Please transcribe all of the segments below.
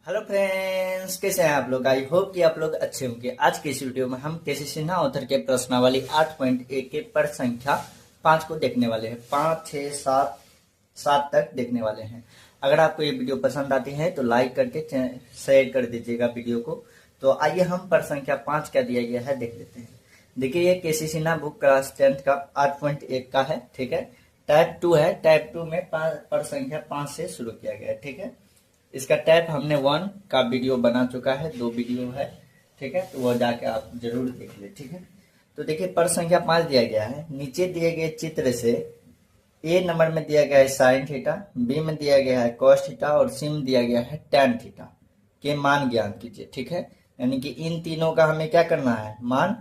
Hello friends, कैसे हैं आप लोग। आई होप कि आप लोग अच्छे होंगे। आज के इस वीडियो में हम केसी सिन्हा ऑथर के प्रश्नावली 8.1 के पर संख्या 5 को देखने वाले हैं। 5, 6, 7, 7 तक देखने वाले हैं। अगर आपको ये वीडियो पसंद आती है तो लाइक करके शेयर कर दीजिएगा वीडियो को। तो आइए हम पर संख्या 5 क्या दिया गया है देख लेते हैं। देखिए, ये केसी सिन्हा बुक क्लास 10 का 8.1 का है। ठीक है, टाइप 2 है। टाइप 2 में पर संख्या 5 से शुरू किया गया है। ठीक है, इसका टाइप हमने 1 का वीडियो बना चुका है, 2 वीडियो है। ठीक है, तो वो जाके आप जरूर देख ले। ठीक है, तो देखिए पर संख्या 5 दिया गया है। नीचे दिए गए चित्र से ए नंबर में दिया गया है साइन थीटा, बी में दिया गया है कॉस थीटा और सी में दिया गया है टैन थीटा के मान ज्ञात कीजिए। ठीक है, यानी कि इन तीनों का हमें क्या करना है, मान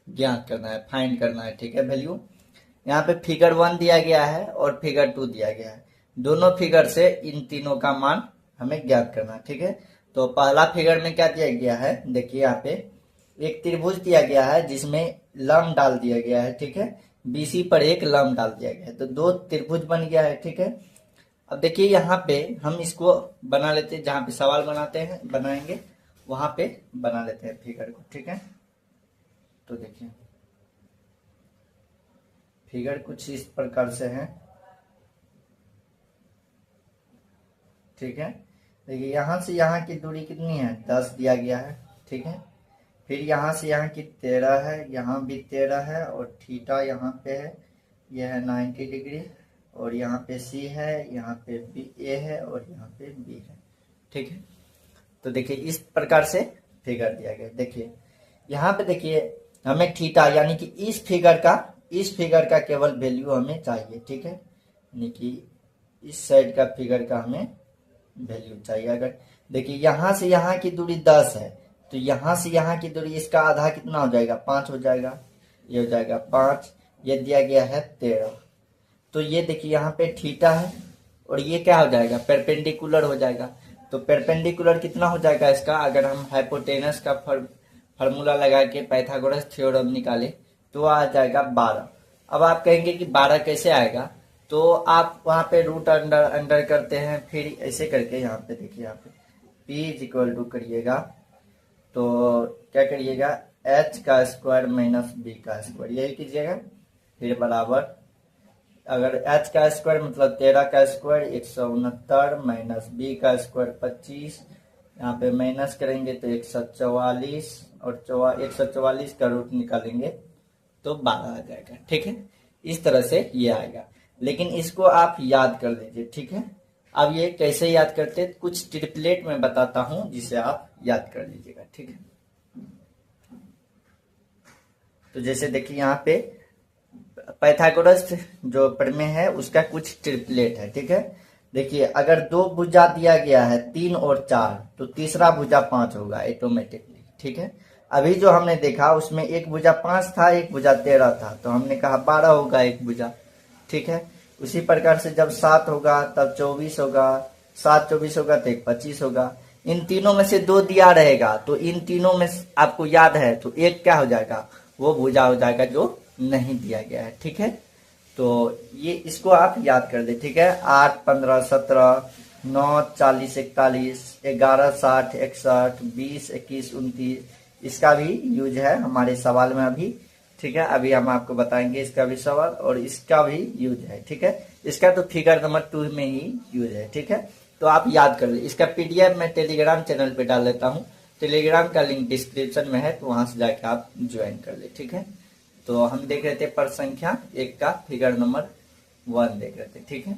ज्ञात करना है, फाइंड करना है। ठीक है, वैल्यू यहाँ पे फिगर 1 दिया गया है और फिगर 2 दिया गया है। दोनों फिगर से इन तीनों का मान हमें ज्ञात करना है। ठीक है, तो पहला फिगर में क्या दिया गया है, देखिए यहाँ पे एक त्रिभुज दिया गया है जिसमें लंब डाल दिया गया है। ठीक है, बीसी पर एक लंब डाल दिया गया है, तो 2 त्रिभुज बन गया है। ठीक है, अब देखिए यहाँ पे हम इसको बना लेते हैं, जहाँ पे सवाल बनाएंगे वहां पे बना लेते हैं फिगर को। ठीक है, तो देखिए फिगर कुछ इस प्रकार से है। ठीक है, देखिए यहाँ से यहाँ की दूरी कितनी है, 10 दिया गया है। ठीक है, फिर यहाँ से यहाँ की 13 है, यहाँ भी 13 है और थीटा यहाँ पे है, यह है 90 डिग्री और यहाँ पे सी है, यहाँ पे बी ए है और यहाँ पे बी है। ठीक है, तो देखिए इस प्रकार से फिगर दिया गया। देखिए यहाँ पे देखिए हमें थीटा यानी कि इस फिगर का केवल वैल्यू हमें चाहिए। ठीक है, यानी कि इस साइड का फिगर का हमें वैल्यू चाहिए। अगर देखिए यहाँ से यहाँ की दूरी 10 है, तो यहाँ से यहाँ की दूरी इसका आधा कितना हो जाएगा, 5 हो जाएगा। ये हो जाएगा 5, ये दिया गया है 13। तो ये देखिए यहाँ पे थीटा है और ये क्या हो जाएगा, परपेंडिकुलर हो जाएगा। तो परपेंडिकुलर कितना हो जाएगा इसका, अगर हम हाइपोटेनस का फार्मूला लगा के पाइथागोरस थ्योरम निकाले तो आ जाएगा 12। अब आप कहेंगे कि 12 कैसे आएगा, तो आप वहां पे रूट अंडर करते हैं, फिर ऐसे करके यहाँ पे देखिए, यहाँ पे P इज इक्वल टू करिएगा तो क्या करिएगा, h का स्क्वायर माइनस b का स्क्वायर, यही कीजिएगा। फिर बराबर, अगर h का स्क्वायर मतलब 13 का स्क्वायर 169 माइनस b का स्क्वायर 25, यहाँ पे माइनस करेंगे तो 144 और 144 का रूट निकालेंगे तो 12 आ जाएगा। ठीक है, इस तरह से ये आएगा, लेकिन इसको आप याद कर लीजिए। ठीक है, अब ये कैसे याद करते हैं, कुछ ट्रिपलेट में बताता हूं जिसे आप याद कर लीजिएगा। ठीक है, तो जैसे देखिए यहाँ पे पाइथागोरस जो प्रमेय है उसका कुछ ट्रिपलेट है। ठीक है, देखिए अगर 2 भुजा दिया गया है 3 और 4, तो तीसरा भुजा 5 होगा ऑटोमेटिकली। ठीक है, अभी जो हमने देखा उसमें एक भुजा 5 था, एक भुजा 13 था, तो हमने कहा 12 होगा एक भुजा। ठीक है, उसी प्रकार से जब 7 होगा तब 24 होगा, 7 24 होगा तो 25 होगा। इन तीनों में से 2 दिया रहेगा, तो इन तीनों में आपको याद है तो एक क्या हो जाएगा, वो भुजा हो जाएगा जो नहीं दिया गया है। ठीक है, तो ये इसको आप याद कर ले। ठीक है, 8 15 17 9 40 41 11 60 61 20 21 29 इसका भी यूज है हमारे सवाल में अभी। ठीक है, अभी हम आपको बताएंगे इसका भी सवाल और इसका भी यूज है। ठीक है, इसका तो फिगर नंबर 2 में ही यूज है। ठीक है, तो आप याद कर ले। इसका पीडीएफ मैं टेलीग्राम चैनल पे डाल देता हूँ, टेलीग्राम का लिंक डिस्क्रिप्शन में है, तो वहां से जाके आप ज्वाइन कर ले। ठीक है, तो हम देख रहे थे पर संख्या 1 का फिगर नंबर 1 देख रहे थे। ठीक है,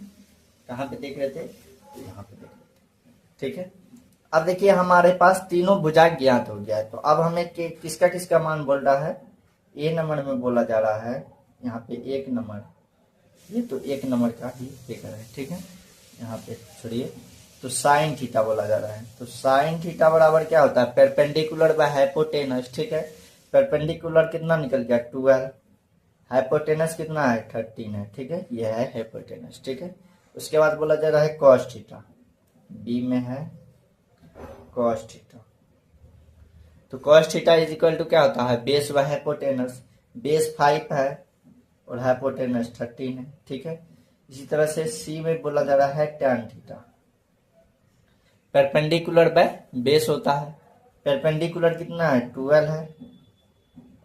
कहाँ पे देख रहे थे, तो यहाँ पे देख रहे थे। ठीक है, अब देखिए हमारे पास तीनों भुजा ज्ञात हो गया है, तो अब हमें किसका किसका मान बोल रहा है, ए नंबर में बोला जा रहा है। यहाँ पे 1 नंबर, ये तो 1 नंबर का ही फिगर है। ठीक है, यहाँ पे छोड़िए, तो साइन थीटा बोला जा रहा है। तो साइन थीटा बराबर क्या होता है, परपेंडिकुलर बाय हाइपोटेनस। ठीक है, परपेंडिकुलर कितना निकल गया 12, हाइपोटेनस कितना है 13 है। ठीक है, यह है हाइपोटेनस। ठीक है, उसके बाद बोला जा रहा है कॉस थीटा, बी में है कॉस थीटा। तो cos theta is equal to क्या होता है, बेस बाय हाइपोटेनस, बेस 5 है और हाइपोटेनस 13 है। ठीक है, इसी तरह से सी में बोला जा रहा है tan theta, perpendicular by base होता है। परपेंडिकुलर कितना है 12 है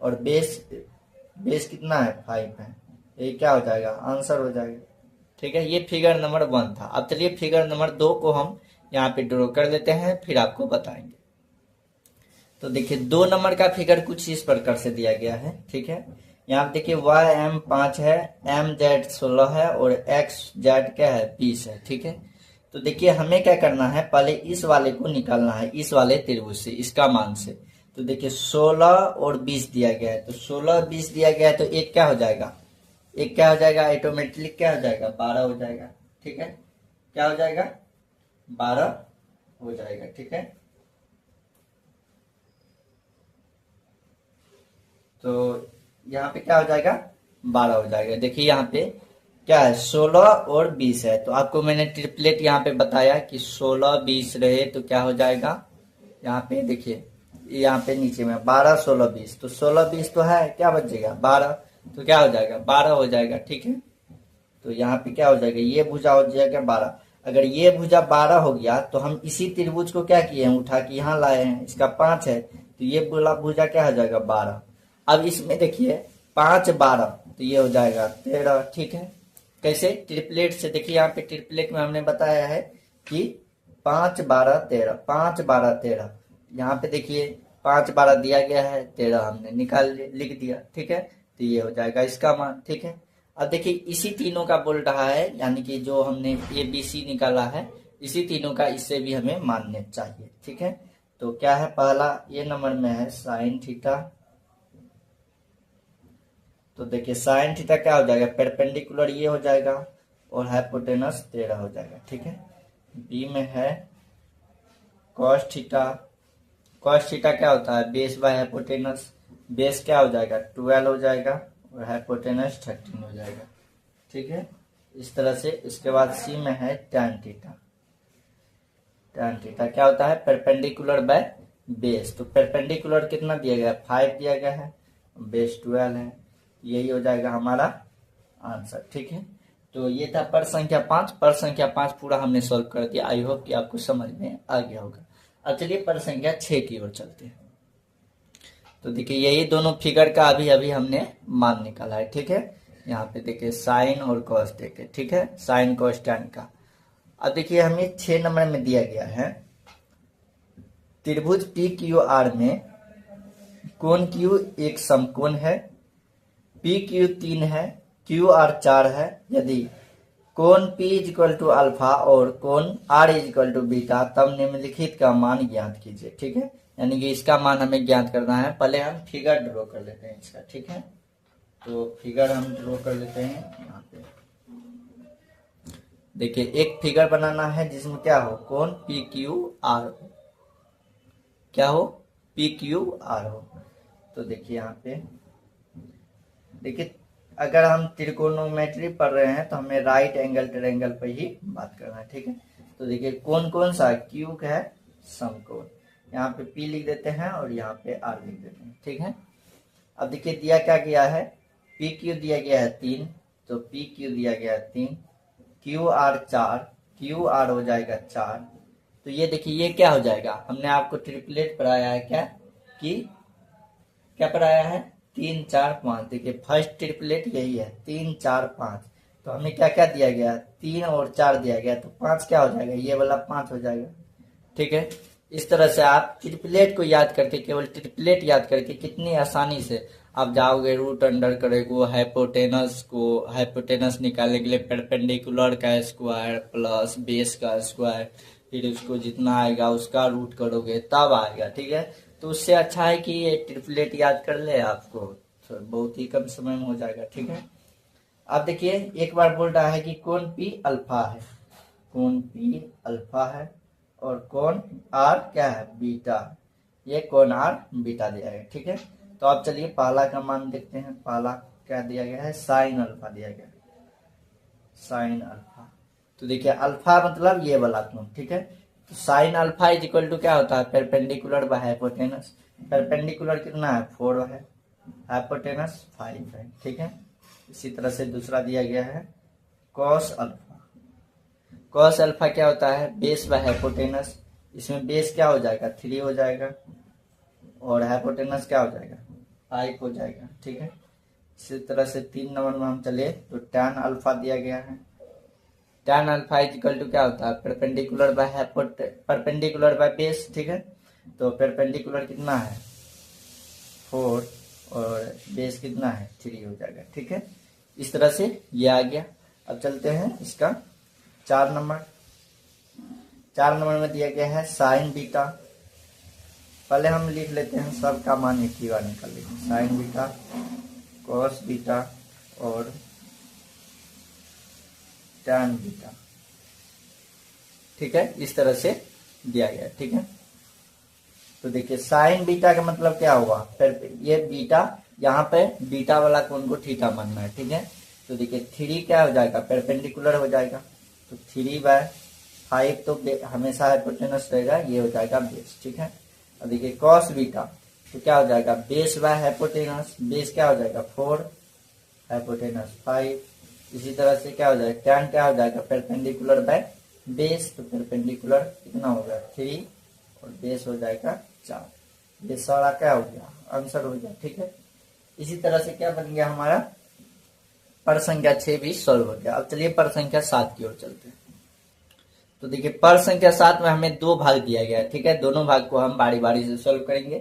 और बेस कितना है 5 है। ये क्या हो जाएगा आंसर हो जाएगा। ठीक है, ये फिगर नंबर 1 था। अब चलिए फिगर नंबर 2 को हम यहाँ पे ड्रॉ कर लेते हैं, फिर आपको बताएंगे। तो देखिए 2 नंबर का फिगर कुछ इस प्रकार से दिया गया है। ठीक है, यहाँ देखिए वाई एम 5 है, एम जेड 16 है और एक्स जेड क्या है 20 है। ठीक है, तो देखिए हमें क्या करना है, पहले इस वाले को निकालना है, इस वाले त्रिभुज से, इसका मान से। तो देखिए 16 और 20 दिया गया है, तो 16 20 दिया गया है, तो एक क्या हो जाएगा, एक क्या हो जाएगा ऑटोमेटिकली क्या हो जाएगा 12 हो जाएगा। ठीक है, क्या हो जाएगा 12 हो जाएगा। ठीक है, तो यहाँ पे क्या हो जाएगा 12 हो जाएगा। देखिए यहाँ पे क्या है 16 और 20 है, तो आपको मैंने ट्रिपलेट यहाँ पे बताया कि 16 20 रहे तो क्या हो जाएगा, यहाँ पे देखिए यहाँ पे नीचे में 12 16 20, तो 16 20 तो है, क्या बचेगा 12, तो क्या हो जाएगा 12 हो जाएगा। ठीक है, तो यहाँ पे क्या हो जाएगा, ये भुजा हो जाएगा 12। अगर ये भुजा 12 हो गया तो हम इसी त्रिभुज को क्या किए हैं, उठा के यहाँ लाए हैं, इसका 5 है, तो ये भुजा क्या हो जाएगा 12। अब इसमें देखिए 5 12, तो ये हो जाएगा 13। ठीक है, कैसे ट्रिपलेट से, देखिए यहाँ पे ट्रिपलेट में हमने बताया है कि 5 12 13, 5 12 13। यहाँ पे देखिए 5 12 दिया गया है, 13 हमने निकाल लिख दिया। ठीक है, तो ये हो जाएगा इसका मान। ठीक है, अब देखिए इसी तीनों का बोल रहा है, यानी कि जो हमने ए बी सी निकाला है, इसी तीनों का इससे भी हमें मानने चाहिए। ठीक है, तो क्या है, पहला ये नंबर में है साइन थीटा। तो देखिए साइन थीटा क्या हो जाएगा, परपेंडिकुलर ये हो जाएगा और हाइपोटेनस 13 हो जाएगा। ठीक है, बी में है कॉस थीटा। कॉस थीटा क्या होता है बेस बाय हाइपोटेनस, बेस क्या हो जाएगा 12 हो जाएगा और हाइपोटेनस 13 हो जाएगा। ठीक है, इस तरह से। इसके बाद सी में है टैन थीटा। टैन थीटा क्या होता है परपेंडिकुलर बाय बेस, तो परपेंडिकुलर कितना दिया गया 5 दिया गया है, बेस 12 है, यही हो जाएगा हमारा आंसर। ठीक है, तो ये था पर संख्या 5। पर संख्या 5 पूरा हमने सॉल्व कर दिया। आई होप कि आपको समझ में आ गया होगा। अब चलिए पर संख्या 6 की ओर चलते हैं। तो देखिए यही दोनों फिगर का अभी अभी हमने मान निकाला है। ठीक है, यहाँ पे देखिए साइन और कॉस देखे। ठीक है, साइन कॉस टैन का। अब देखिए हमें 6 नंबर में दिया गया है त्रिभुज पी क्यू आर में कोण क्यू एक समकोण है, पी क्यू 3 है, क्यू आर 4 है। यदि कोण P is equal to alpha और कोण R is equal to beta, तब निम्नलिखित का मान ज्ञात कीजिए। ठीक है, यानी कि इसका मान हमें ज्ञात करना है। पहले हम फिगर ड्रॉ कर लेते हैं इसका। ठीक है, तो फिगर हम ड्रॉ कर लेते हैं। यहाँ पे देखिए एक फिगर बनाना है जिसमें क्या हो कोण पी क्यू आर हो, क्या हो पी क्यू आर हो। तो देखिए यहाँ पे देखिए अगर हम त्रिकोणोमेट्री पढ़ रहे हैं तो हमें राइट एंगल ट्रायंगल पर ही बात करना है। ठीक है, तो देखिए कौन कौन सा क्यू का है समकोण, यहाँ पे P लिख देते हैं और यहाँ पे R लिख देते हैं। ठीक है, अब देखिए दिया क्या गया है पी क्यू दिया गया है 3, तो पी क्यू दिया गया है 3, क्यू आर 4, क्यू आर हो जाएगा 4। तो ये देखिए ये क्या हो जाएगा, हमने आपको ट्रिपलेट पढ़ाया है क्या, कि क्या पढ़ाया है 3 4 5। देखिए फर्स्ट ट्रिपलेट यही है 3 4 5। तो हमें क्या क्या दिया गया 3 और 4 दिया गया, तो 5 क्या हो जाएगा, ये वाला 5 हो जाएगा। ठीक है, इस तरह से आप ट्रिपलेट को याद करके, केवल ट्रिपलेट याद करके कितनी आसानी से आप जाओगे रूट अंडर करेगो हाइपोटेनस को, हाइपोटेनस निकालने के लिए परपेंडिकुलर का स्क्वायर प्लस बेस का स्क्वायर, फिर उसको जितना आएगा उसका रूट करोगे तब आएगा। ठीक है, तो उससे अच्छा है कि ये ट्रिपलेट याद कर ले, आपको तो बहुत ही कम समय में हो जाएगा। ठीक है, अब देखिए एक बार बोल रहा है कि कोण P अल्फा है, कोण P अल्फा है और कोण R क्या है बीटा, ये कोण R बीटा दिया गया। ठीक है, तो अब चलिए पहला का मान देखते हैं। पहला क्या दिया गया है साइन अल्फा दिया गया, साइन अल्फा। तो देखिए अल्फा मतलब ये वाला कोण। ठीक है, तो sine alpha is equal to क्या होता है परपेंडिकुलर बाय हाइपोटेनस, परपेंडिकुलर कितना है 4 है, हाइपोटेनस 5 है। ठीक है, इसी तरह से दूसरा दिया गया है कॉस अल्फा। कॉस अल्फा क्या होता है बेस बाय हाइपोटेनस, इसमें बेस क्या हो जाएगा 3 हो जाएगा और हाइपोटेनस क्या हो जाएगा 5 हो जाएगा। ठीक है, इसी तरह से 3 नंबर में हम चले तो tan अल्फा दिया गया है। tan अल्फा इक्वल टू क्या होता है perpendicular by perpendicular by base. ठीक है, तो परपेंडिकुलर कितना है 4 और बेस कितना है 3 हो जाएगा। ठीक है, इस तरह से ये आ गया। अब चलते हैं इसका 4 नंबर। 4 नंबर में दिया गया है साइन बीटा। पहले हम लिख लेते हैं सबका मान एक ही बार निकाल लेंगे, साइन बीटा कॉस बीटा और टैन बीटा। ठीक है, इस तरह से दिया गया। ठीक है, तो देखिए साइन बीटा का मतलब क्या हुआ, फिर ये बीटा यहाँ पे बीटा वाला कोण को थीटा मानना है। ठीक है, तो देखिए 3 क्या हो जाएगा परपेंडिकुलर हो जाएगा, तो 3/5 तो हमेशा हाइपोटेनस रहेगा, ये हो जाएगा बेस। ठीक है, अब देखिए कॉस बीटा तो क्या हो जाएगा बेस बाय हाइपोटेनस, बेस क्या हो जाएगा 4 हाइपोटेनस 5। इसी तरह से क्या हो जाएगा टैन क्या हो जाएगा परपेंडिकुलर बाय बेस, तो परपेंडिकुलर कितना होगा 3 और बेस हो जाएगा 4। ये सारा क्या हो गया आंसर हो गया। ठीक है, इसी तरह से क्या बन गया हमारा पर संख्या 6 भी सॉल्व हो गया। अब चलिए पर संख्या 7 की ओर चलते हैं। तो देखिए पर संख्या 7 में हमें 2 भाग दिया गया है। ठीक है, दोनों भाग को हम बारी बारी से सॉल्व करेंगे।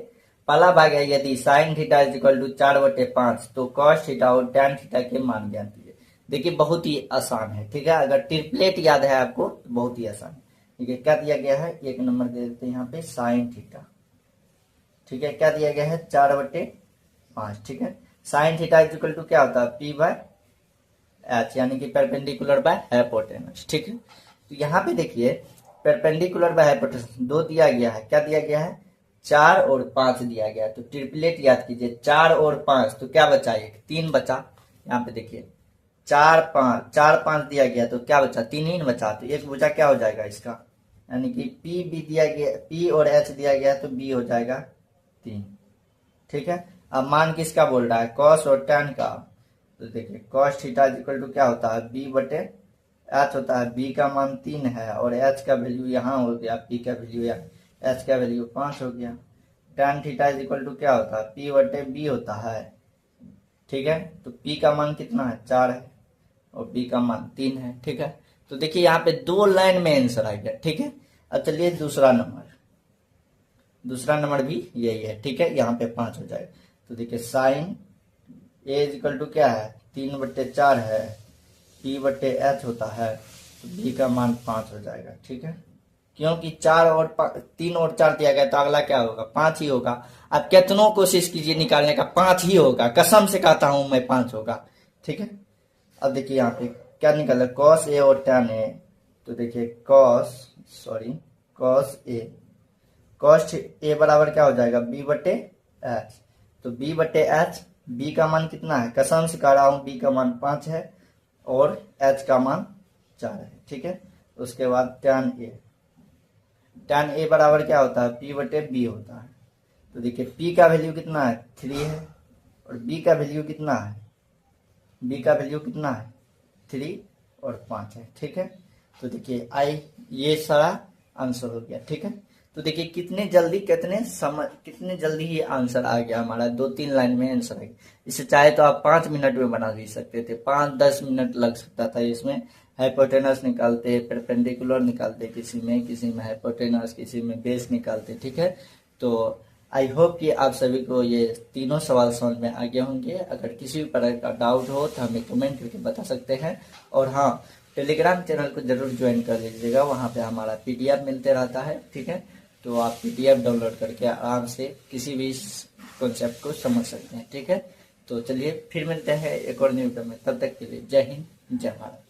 पहला भाग है यदि sine theta is equal to 4/5 तो कॉस थीटा और टैन थीटा के मान ज्ञात कीजिए। देखिए बहुत ही आसान है। ठीक है, अगर ट्रिपलेट याद है आपको तो बहुत ही आसान है। ठीक है, क्या दिया गया है 1 नंबर दे देते हैं यहाँ पे साइन थीटा। ठीक है, क्या दिया गया है 4/5। ठीक है, sine theta is equal to क्या होता है P/H यानी कि परपेंडिकुलर बाय हाइपोटेनस। ठीक है, तो यहाँ पे देखिए परपेंडिकुलर बाय हाइपोटेनस 2 दिया गया है, क्या दिया गया है 4 और 5 दिया गया है। तो ट्रिपलेट याद कीजिए 4 और 5 तो क्या बचा 1 3 बचा। यहाँ पे देखिए 4 5 दिया गया तो क्या बचा 3 ही बचा, तो एक भुजा क्या हो जाएगा इसका यानी कि P भी दिया गया P और H दिया गया तो B हो जाएगा 3। ठीक है, अब मान किसका बोल रहा है कॉस और टैन का, तो देखिए कॉस थीटा इक्वल टू क्या होता है B/H होता है। B का मान 3 है और H का वैल्यू यहाँ हो गया, P का वैल्यू या H का वैल्यू 5 हो गया। टैन थीटा इक्वल टू क्या होता है P/B होता है। ठीक है, तो P का मान कितना है 4 है और B का मान 3 है। ठीक है, तो देखिए यहाँ पे 2 लाइन में आंसर आ गया। ठीक है, अब चलिए दूसरा नंबर भी यही है। ठीक है, यहाँ पे 5 हो जाएगा। तो देखिए साइन A इक्वल टू क्या है 3/4 है, P/H होता है तो B का मान 5 हो जाएगा। ठीक है, क्योंकि 3 और 4 दिया गया तो अगला क्या होगा 5 ही होगा। आप कितनों कोशिश कीजिए निकालने का 5 ही होगा, कसम से कहता हूं मैं 5 होगा। ठीक है, अब देखिए यहाँ पे क्या निकला कॉस A और टैन A, तो देखिए कॉस A बराबर क्या हो जाएगा B/H, तो B/H B का मान कितना है कसम से कह रहा हूं B का मान 5 है और H का मान 4 है। ठीक है, उसके बाद टैन A बराबर क्या होता है P/B होता है। तो देखिए P का वैल्यू कितना है 3 है और B का वैल्यू कितना है 3 और 5 है। ठीक है, तो देखिए ये सारा आंसर हो गया। ठीक है, तो देखिए कितने जल्दी ही आंसर आ गया हमारा, 2-3 लाइन में आंसर आ गया। इसे चाहे तो आप 5 मिनट में बना भी सकते थे, 5-10 मिनट लग सकता था इसमें। हाइपोटेनस निकालते, परपेंडिकुलर निकालते, किसी में हाइपोटेनस, किसी में बेस निकालते। ठीक है, तो आई होप कि आप सभी को ये तीनों सवाल समझ में आ गए होंगे। अगर किसी भी प्रकार का डाउट हो तो हमें कमेंट करके बता सकते हैं। और हाँ, टेलीग्राम चैनल को जरूर ज्वाइन कर लीजिएगा, वहाँ पे हमारा PDF मिलते रहता है। ठीक है, तो आप PDF डाउनलोड करके आराम से किसी भी कॉन्सेप्ट को समझ सकते हैं। ठीक है, तो चलिए फिर मिलते हैं एक और न्यू वीडियो में, तब तक के लिए जय हिंद जय भारत।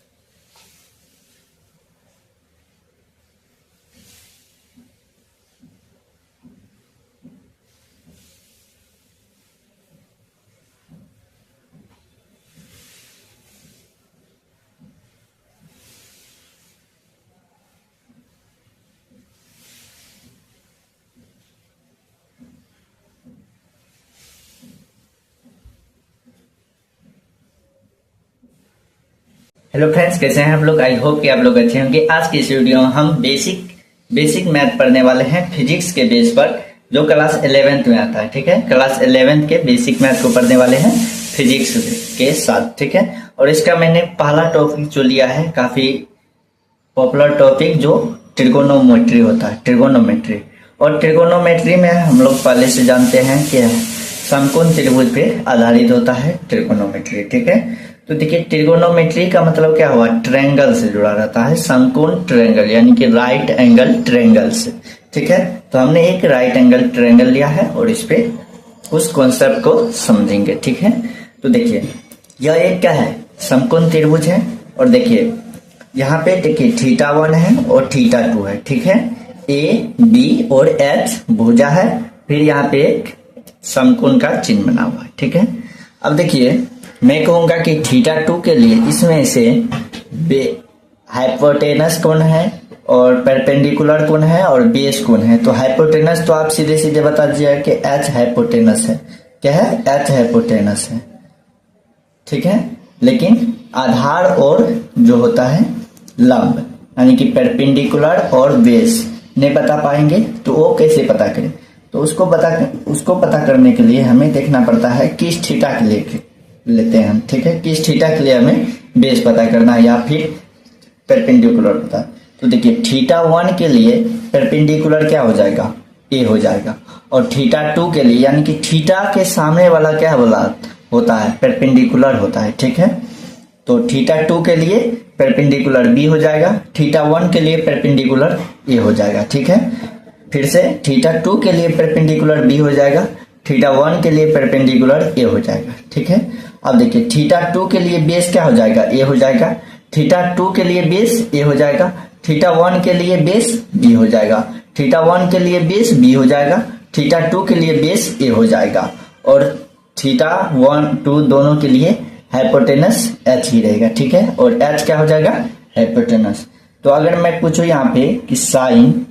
हेलो फ्रेंड्स, कैसे हैं आप लोग। आई होप कि आप लोग अच्छे होंगे। आज की इस वीडियो में हम बेसिक बेसिक मैथ पढ़ने वाले हैं फिजिक्स के बेस पर, जो क्लास 11th में आता है। ठीक है, क्लास 11th के बेसिक मैथ को पढ़ने वाले हैं फिजिक्स के साथ। ठीक है, और इसका मैंने पहला टॉपिक जो लिया है काफी पॉपुलर टॉपिक, जो ट्रिगोनोमेट्री होता है, ट्रिगोनोमेट्री। और ट्रिगोनोमेट्री में हम लोग पहले से जानते हैं कि समकोण त्रिभुज पे आधारित होता है ट्रिगोनोमेट्री। ठीक है, तो देखिए ट्रिगोनोमेट्री का मतलब क्या हुआ, ट्रायंगल से जुड़ा रहता है, समकोण ट्रायंगल यानी कि राइट एंगल ट्रायंगल से। ठीक है, तो हमने एक राइट एंगल ट्रायंगल लिया है और इस पे उस कॉन्सेप्ट को समझेंगे। ठीक है, तो देखिए यह एक क्या है, समकोण त्रिभुज है। और देखिए यहाँ पे देखिए θ1 है और θ2 है। ठीक है, ए बी और एच भुजा है, फिर यहाँ पे एक समकोण का चिन्ह बना हुआ है। ठीक है, अब देखिए मैं कहूंगा कि θ2 के लिए इसमें से हाइपोटेनस कोण है और परपेंडिकुलर कोण है और बेस कोण है। तो हाइपोटेनस तो आप सीधे सीधे बता दीजिएगा कि एच हाइपोटेनस है। क्या है, एच हाइपोटेनस है। ठीक है, लेकिन आधार और जो होता है लंब यानी कि परपेंडिकुलर और बेस नहीं बता पाएंगे, तो वो कैसे पता करें, तो उसको पता करने के लिए हमें देखना पड़ता है किस थीटा के लिए लेते हैं हम। ठीक है, किस थीटा के लिए हमें बेस पता करना है या फिर परपेंडिकुलर पता। तो देखिए θ1 के लिए परपेंडिकुलर क्या हो जाएगा, ए हो जाएगा, और θ2 के लिए यानी कि थीटा के सामने वाला क्या बोला होता है, परपेंडिकुलर होता है। ठीक है, तो θ2 के लिए परपेंडिकुलर बी हो जाएगा, θ1 के लिए परपेंडिकुलर ए हो जाएगा। ठीक है, फिर से θ2 के लिए परपेंडिकुलर बी हो जाएगा, θ1 के लिए परपेंडिकुलर ए हो जाएगा। ठीक है, अब देखिए θ2 के लिए बेस क्या हो जाएगा, ए हो जाएगा, θ2 के लिए बेस ए हो जाएगा, θ1 के लिए बेस बी हो जाएगा, θ1 के लिए बेस बी हो जाएगा, θ2 के लिए बेस ए हो जाएगा, और θ1 2 दोनों के लिए हाइपोटेनस एच ही रहेगा। ठीक है, और एच क्या हो जाएगा, हाइपोटेनस। तो अगर मैं पूछूं यहाँ पे कि साइन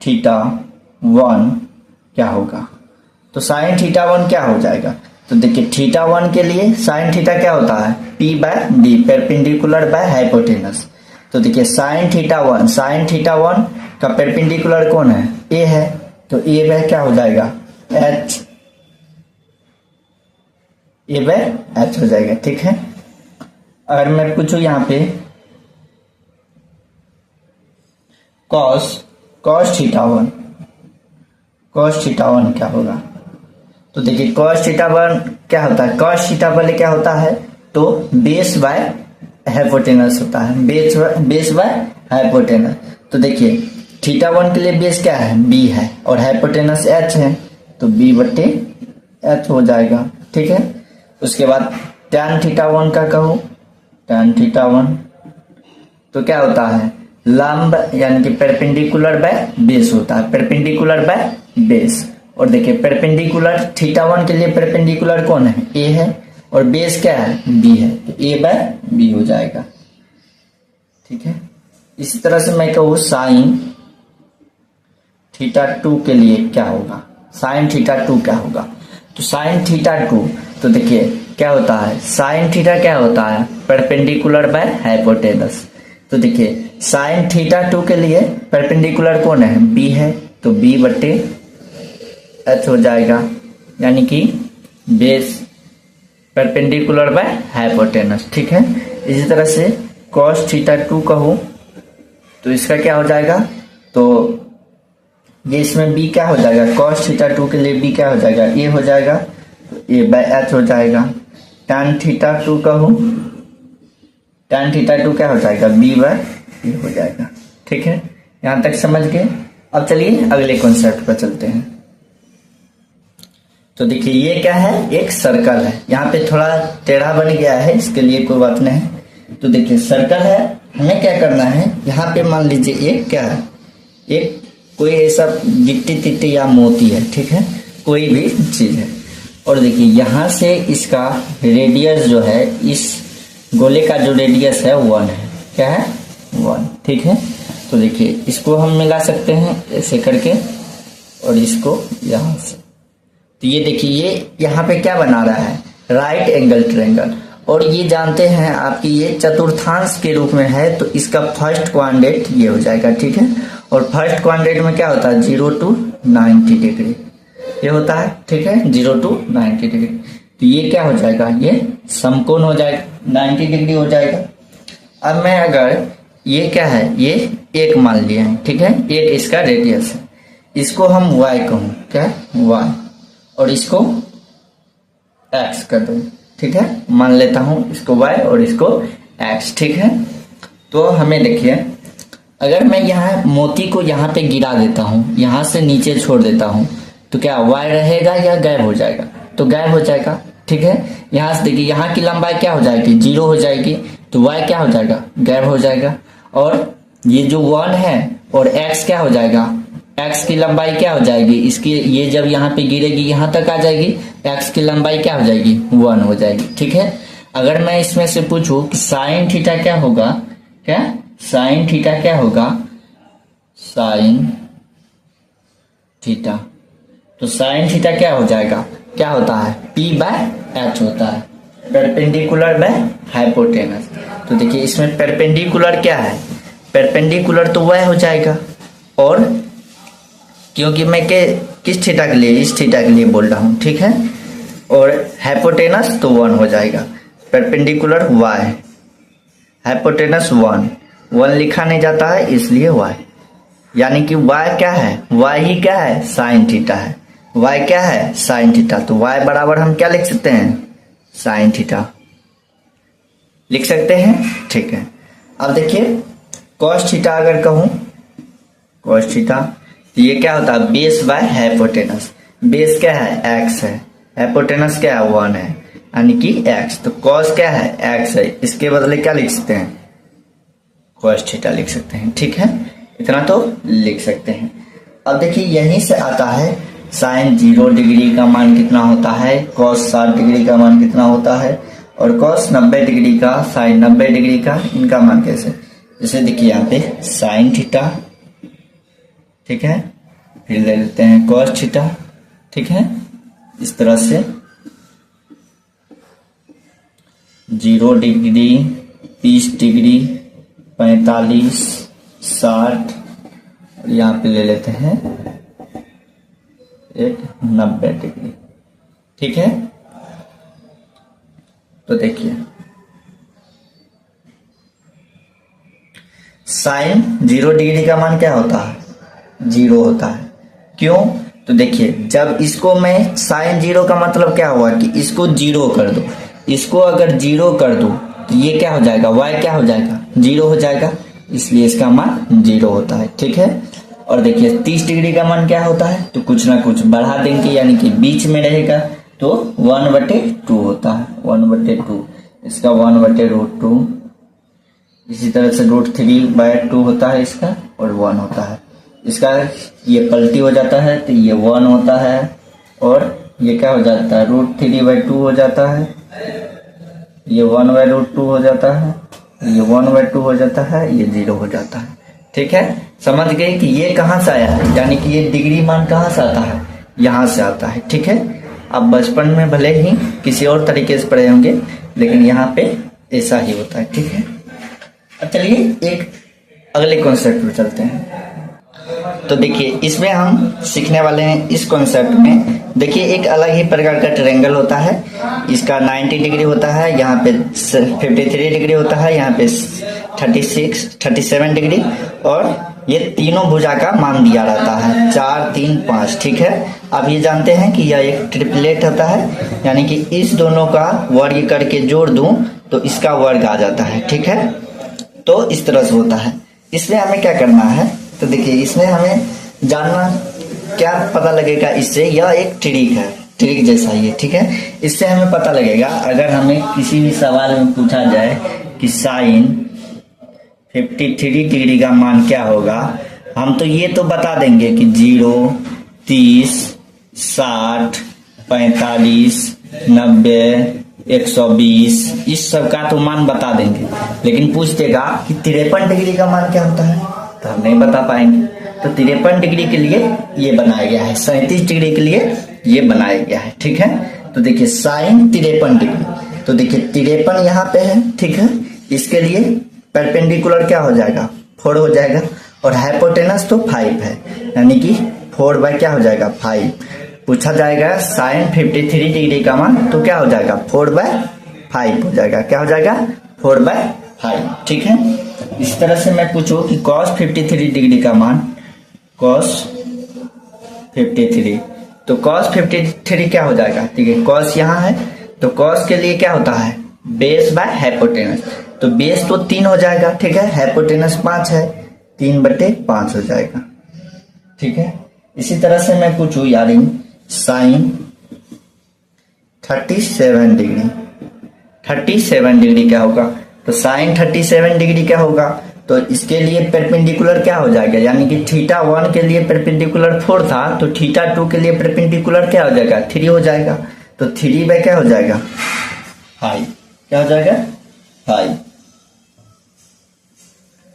θ1 क्या होगा, तो साइन θ1 क्या हो जाएगा, तो देखिए θ1 के लिए साइन थीटा क्या होता है, P by D, perpendicular by hypotenuse. तो देखिए साइन θ1 का परपेंडिकुलर कौन है, ए है, तो ए बाय क्या हो जाएगा, एच, ए बाय एच हो जाएगा। ठीक है, अगर मैं पूछूं यहाँ पे cos θ1 क्या होगा, तो देखिए cos θ1 क्या होता है, cos θ क्या होता है, तो बेस बाय हाइपोटेनस होता है, बेस बाय हाइपोटेनस। तो देखिए θ1 के लिए बेस क्या है, बी है, और हाइपोटेनस एच है, तो बी बटे एच हो जाएगा। ठीक है, उसके बाद tan θ1 का कहूं, tan θ1 तो क्या होता है, लंब यानी कि परपेंडिकुलर बाय बेस होता है, परपेंडिकुलर बाय बेस। और देखिए परपेंडिकुलर θ1 के लिए परपेंडिकुलर कौन है, ए है, और बेस क्या है, बी है, तो ए बाय बी हो जाएगा। ठीक है, इसी तरह से मैं कहूँ साइन θ2 के लिए क्या होगा, साइन θ2 क्या होगा, तो साइन θ2 तो देखिए क्या होता है, साइन थीटा क्या होता है, परपेंडिकुलर बाय हाइपोटेनस। तो देखिए साइन θ2 के लिए परपेंडिकुलर कौन है, बी है, तो बी बटे एच हो जाएगा, यानी कि बेस परपेंडिकुलर बाय हाइपोटेनस। ठीक है, इसी तरह से cos θ2 कहूँ तो इसका क्या हो जाएगा, तो ये इसमें b क्या हो जाएगा, cos θ2 के लिए b क्या हो जाएगा, a हो जाएगा, तो a बाय एच हो जाएगा। tan θ2 कहूँ, tan θ2 क्या हो जाएगा, b बाय ए हो जाएगा। ठीक है, यहाँ तक समझ गए। अब चलिए अगले कॉन्सेप्ट पर चलते हैं। तो देखिए ये क्या है, एक सर्कल है, यहाँ पे थोड़ा टेढ़ा बन गया है, इसके लिए कोई बात नहीं। तो देखिए सर्कल है, हमें क्या करना है, यहाँ पे मान लीजिए एक क्या है, एक कोई ऐसा गिट्टी तिट्टी या मोती है। ठीक है, कोई भी चीज है, और देखिए यहाँ से इसका रेडियस जो है, इस गोले का जो रेडियस है 1 है, क्या है 1। ठीक है, तो देखिए इसको हम मिला सकते हैं ऐसे करके, और इसको यहाँ से, तो ये देखिए ये यहाँ पे क्या बना रहा है, राइट एंगल ट्रायंगल, और ये जानते हैं आपकी ये चतुर्थांश के रूप में है, तो इसका फर्स्ट क्वाड्रेंट ये हो जाएगा, ठीक है। और फर्स्ट क्वाड्रेंट में क्या होता है 0 to 90 डिग्री ये होता है, ठीक है, 0 to 90 डिग्री। तो ये क्या हो जाएगा, ये समकोण हो जाएगा, 90 डिग्री हो जाएगा। अब मैं अगर ये क्या है, ये एक मान लिया है, ठीक है, एक इसका रेडियस है, इसको हम y कहूँ, क्या y, और इसको x कर दो, ठीक है, मान लेता हूं इसको y और इसको x, ठीक है। तो हमें देखिए अगर मैं यहाँ मोती को यहाँ पे गिरा देता हूँ, यहाँ से नीचे छोड़ देता हूँ, तो क्या y रहेगा या गायब हो जाएगा, तो गायब हो जाएगा, ठीक है। यहाँ से देखिए यहाँ की लंबाई क्या हो जाएगी 0 हो जाएगी, तो y क्या हो जाएगा गायब हो जाएगा। और ये जो 1 है और x क्या हो जाएगा, x की लंबाई क्या हो जाएगी, इसकी ये जब यहाँ पे गिरेगी यहाँ तक आ जाएगी, x की लंबाई क्या हो जाएगी 1 हो जाएगी, ठीक है। अगर मैं इसमें से पूछूं कि साइन थीटा क्या होगा, क्या साइन थीटा क्या होगा, साइन थीटा, तो साइन थीटा क्या हो जाएगा, क्या होता है P/H होता है, परपेंडिकुलर बाय हाइपोटेनस। तो देखिए इसमें परपेंडिकुलर क्या है, परपेंडिकुलर तो वह हो जाएगा, और क्योंकि मैं किस थीटा के लिए, इस थीटा के लिए बोल रहा हूं, ठीक है। और हाइपोटेनस तो 1 हो जाएगा, परपेंडिकुलर y, हाइपोटेनस 1 लिखा नहीं जाता है इसलिए y, यानी कि y क्या है, y ही क्या है साइन थीटा है, y क्या है साइन थीटा। तो y बराबर हम क्या लिख सकते हैं, साइन थीटा लिख सकते हैं, ठीक है। अब देखिए कॉस थीटा अगर कहूं, कॉस थीटा, तो ये क्या होता है बेस बाय हाइपोटेनस, बेस क्या है x है, हाइपोटेनस क्या है 1 है, यानी कि x, तो कॉस क्या है x है, इसके बदले क्या लिख सकते हैं कॉस थीटा लिख सकते हैं, ठीक है, इतना तो लिख सकते हैं। अब देखिए यहीं से आता है साइन 0 डिग्री का मान कितना होता है, कॉस 60 डिग्री का मान कितना होता है, और कॉस 90 डिग्री का, साइन 90 डिग्री का, इनका मान कैसे। जैसे देखिए यहाँ पे साइन थीटा, ठीक है, फिर ले लेते हैं कॉस थीटा, ठीक है, इस तरह से 0 डिग्री, 30 डिग्री, 45, 60, और यहाँ पे ले लेते हैं एक 90 डिग्री, ठीक है। तो देखिए साइन 0 डिग्री का मान क्या होता है 0 होता है, क्यों, तो देखिए जब इसको मैं साइन 0 का मतलब क्या हुआ कि इसको 0 कर दो, इसको अगर 0 कर दो तो ये क्या हो जाएगा y क्या हो जाएगा 0 हो जाएगा, इसलिए इसका मान 0 होता है, ठीक है। और देखिए 30 डिग्री का मान क्या होता है, तो कुछ ना कुछ बढ़ा देंगे, यानी कि बीच में रहेगा, तो 1/2 होता है, 1/2, इसका 1/√2, इसी तरह से √3/2 होता है इसका, और 1 होता है इसका, ये पलटी हो जाता है तो ये 1 होता है, और ये क्या हो जाता है √3/2 हो जाता है, ये 1/√2 हो जाता है, ये 1/2 हो जाता है, ये 0 हो जाता है, ठीक है। समझ गए कि ये कहाँ से आया है, यानी कि ये डिग्री मान कहाँ से आता है, यहाँ से आता है, ठीक है। अब बचपन में भले ही किसी और तरीके से पढ़े होंगे, लेकिन यहाँ पे ऐसा ही होता है, ठीक है। अब चलिए एक अगले कॉन्सेप्ट में चलते हैं। तो देखिए इसमें हम सीखने वाले हैं इस कॉन्सेप्ट में, देखिए एक अलग ही प्रकार का ट्रायंगल होता है, इसका 90 डिग्री होता है, यहाँ पे 53 डिग्री होता है, यहाँ पे 37 डिग्री, और ये तीनों भुजा का मान दिया रहता है 4, 3, 5, ठीक है। अब ये जानते हैं कि यह एक ट्रिपलेट होता है, यानी कि इस दोनों का वर्ग करके जोड़ दूं तो इसका वर्ग आ जाता है, ठीक है। तो इस तरह से होता है। इसमें हमें क्या करना है, तो देखिए इसमें हमें जानना क्या पता लगेगा, इससे यह एक ट्रिक है, ट्रिक जैसा ही है, ठीक है। इससे हमें पता लगेगा अगर हमें किसी भी सवाल में पूछा जाए कि साइन 53 डिग्री का मान क्या होगा, हम तो ये तो बता देंगे कि 0, 30, 60, 45, 90, 120, इस सब का तो मान बता देंगे, लेकिन पूछ देगा कि 53 डिग्री का मान क्या होता है, तो हम नहीं बता पाएंगे। तो 53 डिग्री के लिए ये बनाया गया है, 37 डिग्री के लिए ये बनाया गया है, ठीक है। तो देखिए साइन 53 डिग्री, तो देखिए 53 यहाँ पे है, ठीक है। इसके लिए परपेंडिकुलर क्या हो जाएगा, 4 हो जाएगा। और हाइपोटेनस तो 5 है, यानी कि 4 बाय क्या हो जाएगा, 5। पूछा जाएगा साइन 53 डिग्री का मान, तो क्या हो जाएगा 4/5 हो जाएगा। क्या हो जाएगा 4/5, ठीक है। इस तरह से मैं पूछूं कि cos 53 डिग्री का मान, cos 53, तो cos 53 क्या हो जाएगा, ठीक है। cos यहाँ है तो cos के लिए क्या होता है, बेस बाय हाइपोटेनस। तो बेस तो 3 हो जाएगा, ठीक है। हाइपोटेनस 5 है, 3/5 हो जाएगा, ठीक है। इसी तरह से मैं पूछूं यानी साइन 37 डिग्री, 37 डिग्री क्या होगा, तो साइन 37 डिग्री क्या होगा, तो इसके लिए परपेंडिकुलर क्या हो जाएगा, यानी कि θ1 के लिए परपेंडिकुलर 4 था, तो θ2 के लिए परपेंडिकुलर क्या हो जाएगा, 3 हो जाएगा। तो 3 बाय क्या हो जाएगा, 5, क्या हो जाएगा 5,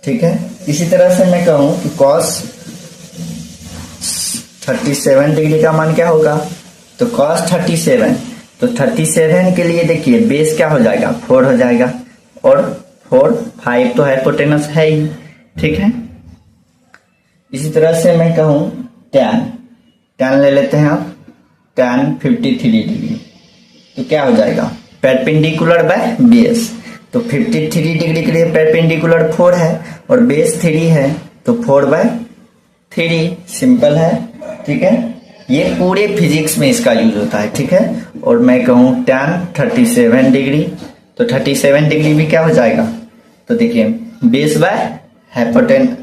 ठीक है। इसी तरह से मैं कहूं कि cos 37 डिग्री का मान क्या होगा, तो cos 37, तो 37 के लिए देखिए बेस क्या हो जाएगा, 4 हो जाएगा। और 4, 5 तो हाइपोटेनस है ही, ठीक है। इसी तरह से मैं कहूं tan ले लेते हैं आप, tan 53 डिग्री, तो क्या हो जाएगा परपेंडिकुलर बाय बेस। तो 53 डिग्री के लिए परपेंडिकुलर 4 है और बेस 3 है, तो 4/3, सिंपल है, ठीक है। ये पूरे फिजिक्स में इसका यूज होता है, ठीक है। और मैं कहूं tan 37 डिग्री, तो 37 डिग्री भी क्या हो जाएगा, तो देखिए बेस बाय हाइपोटेन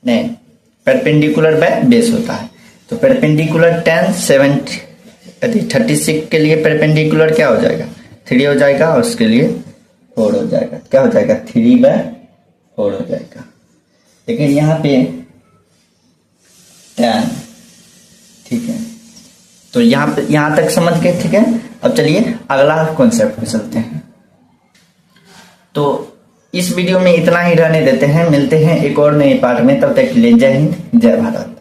नहीं परपेंडिकुलर बाय बेस होता है। तो परपेंडिकुलर tan 36 के लिए परपेंडिकुलर क्या हो जाएगा, 3 हो जाएगा, और उसके लिए 4 हो जाएगा। क्या हो जाएगा 3/4 हो जाएगा। लेकिन यहाँ पे tan, ठीक है। तो यहाँ तक समझ गए, ठीक है। अब चलिए अगला कॉन्सेप्ट पे चलते हैं। तो इस वीडियो में इतना ही रहने देते हैं, मिलते हैं एक और नए पार्ट में, तब तक के लिए जय हिंद, जय भारत।